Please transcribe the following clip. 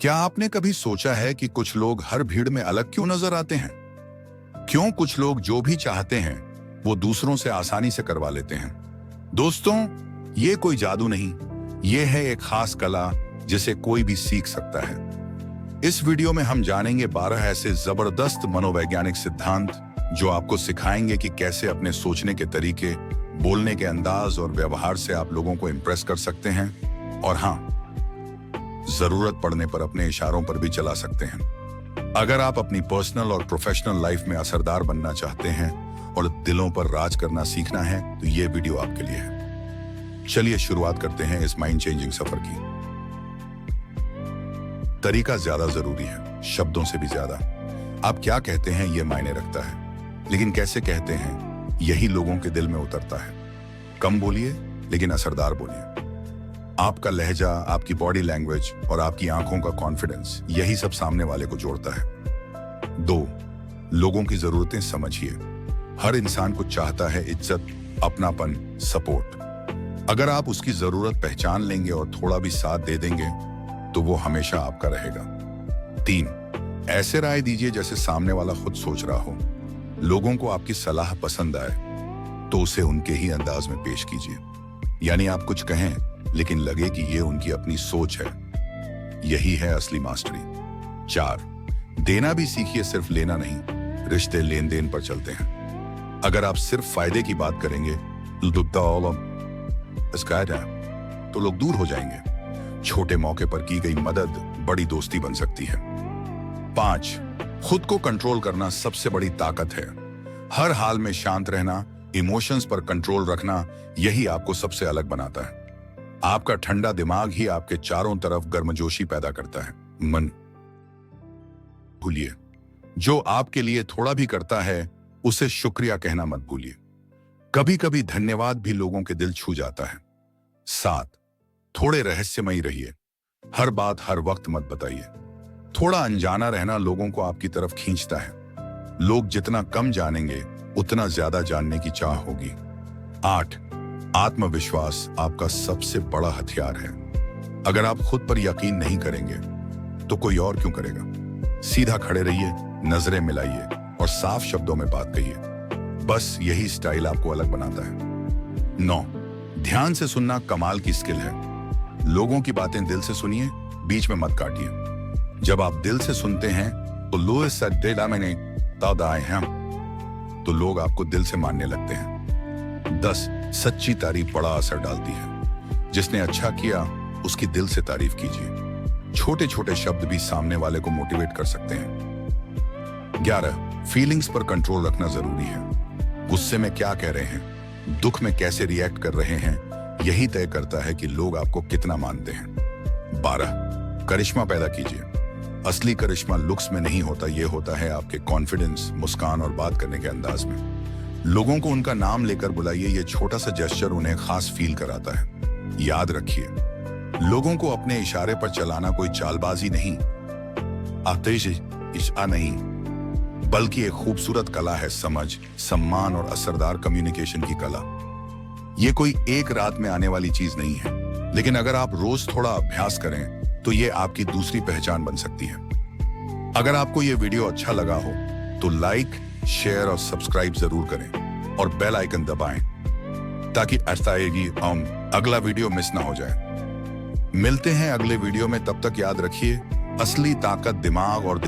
क्या आपने कभी सोचा है कि कुछ लोग हर भीड़ में अलग क्यों नजर आते हैं? क्यों कुछ लोग जो भी चाहते हैं वो दूसरों से आसानी से करवा लेते हैं? दोस्तों, ये कोई जादू नहीं, ये है एक खास कला जिसे कोई भी सीख सकता है। इस वीडियो में हम जानेंगे 12 ऐसे जबरदस्त मनोवैज्ञानिक सिद्धांत जो आपको सिखाएंगे कि कैसे अपने सोचने के तरीके, बोलने के अंदाज और व्यवहार से आप लोगों को इंप्रेस कर सकते हैं और हाँ, जरूरत पड़ने पर अपने इशारों पर भी चला सकते हैं। अगर आप अपनी पर्सनल और प्रोफेशनल लाइफ में असरदार बनना चाहते हैं और दिलों पर राज करना सीखना है तो ये वीडियो आपके लिए है। चलिए शुरुआत करते हैं इस माइंड चेंजिंग सफर की। तरीका ज्यादा जरूरी है, शब्दों से भी ज्यादा। आप क्या कहते हैं ये मायने रखता है, लेकिन कैसे कहते हैं यही लोगों के दिल में उतरता है। कम बोलिए लेकिन असरदार बोलिए। आपका लहजा, आपकी बॉडी लैंग्वेज और आपकी आंखों का कॉन्फिडेंस, यही सब सामने वाले को जोड़ता है। 2, लोगों की जरूरतें समझिए। हर इंसान को चाहता है इज्जत, अपनापन, सपोर्ट। अगर आप उसकी जरूरत पहचान लेंगे और थोड़ा भी साथ दे देंगे तो वो हमेशा आपका रहेगा। 3, ऐसे राय दीजिए जैसे सामने वाला खुद सोच रहा हो। लोगों को आपकी सलाह पसंद आए तो उसे उनके ही अंदाज में पेश कीजिए, यानी आप कुछ कहें लेकिन लगे कि ये उनकी अपनी सोच है। यही है असली मास्टरी। 4, देना भी सीखिए, सिर्फ लेना नहीं। रिश्ते लेन देन पर चलते हैं। अगर आप सिर्फ फायदे की बात करेंगे तो लोग दूर हो जाएंगे। छोटे मौके पर की गई मदद बड़ी दोस्ती बन सकती है। 5, खुद को कंट्रोल करना सबसे बड़ी ताकत है। हर हाल में शांत रहना, इमोशंस पर कंट्रोल रखना, यही आपको सबसे अलग बनाता है। आपका ठंडा दिमाग ही आपके चारों तरफ गर्मजोशी पैदा करता है। मन भूलिए, जो आपके लिए थोड़ा भी करता है उसे शुक्रिया कहना मत भूलिए। कभी कभी धन्यवाद भी लोगों के दिल छू जाता है। 7, थोड़े रहस्यमयी रहिए। हर बात हर वक्त मत बताइए। थोड़ा अनजाना रहना लोगों को आपकी तरफ खींचता है। लोग जितना कम जानेंगे उतना ज्यादा जानने की चाह होगी। 8, आत्मविश्वास आपका सबसे बड़ा हथियार है। अगर आप खुद पर यकीन नहीं करेंगे तो कोई और क्यों करेगा। सीधा खड़े रहिए, नजरें मिलाइए और साफ शब्दों में बात कहिए। बस यही स्टाइल आपको अलग बनाता है। 9, ध्यान से सुनना कमाल की स्किल है। लोगों की बातें दिल से सुनिए, बीच में मत काटिए। जब आप दिल से सुनते हैं तो तो लोग आपको दिल से मानने लगते हैं। 10, सच्ची तारीफ बड़ा असर डालती है। जिसने अच्छा किया उसकी दिल से तारीफ कीजिए। छोटे छोटे शब्द भी सामने वाले को मोटिवेट कर सकते हैं। 11, फीलिंग्स पर कंट्रोल रखना जरूरी है। गुस्से में क्या कह रहे हैं, दुख में कैसे रिएक्ट कर रहे हैं, यही तय करता है कि लोग आपको कितना मानते हैं। 12, करिश्मा पैदा कीजिए। असली करिश्मा लुक्स में नहीं होता, ये होता है आपके कॉन्फिडेंस, मुस्कान और बात करने के अंदाज में। लोगों को उनका नाम लेकर बुलाइए, ये छोटा सा जेस्चर उन्हें खास फील कराता है। याद रखिए, लोगों को अपने इशारे पर चलाना कोई चालबाजी नहीं, आतिश इश्का नहीं, बल्कि एक खूबसूरत कला है। समझ, सम्मान और असरदार कम्युनिकेशन की कला। ये कोई एक रात में आने वाली चीज नहीं है, लेकिन अगर आप रोज थोड़ा अभ्यास करें तो ये आपकी दूसरी पहचान बन सकती है। अगर आपको ये वीडियो अच्छा लगा हो तो लाइक, शेयर और सब्सक्राइब जरूर करें और बेल आइकन दबाएं ताकि अगला वीडियो मिस ना हो जाए। मिलते हैं अगले वीडियो में, तब तक याद रखिए, असली ताकत दिमाग और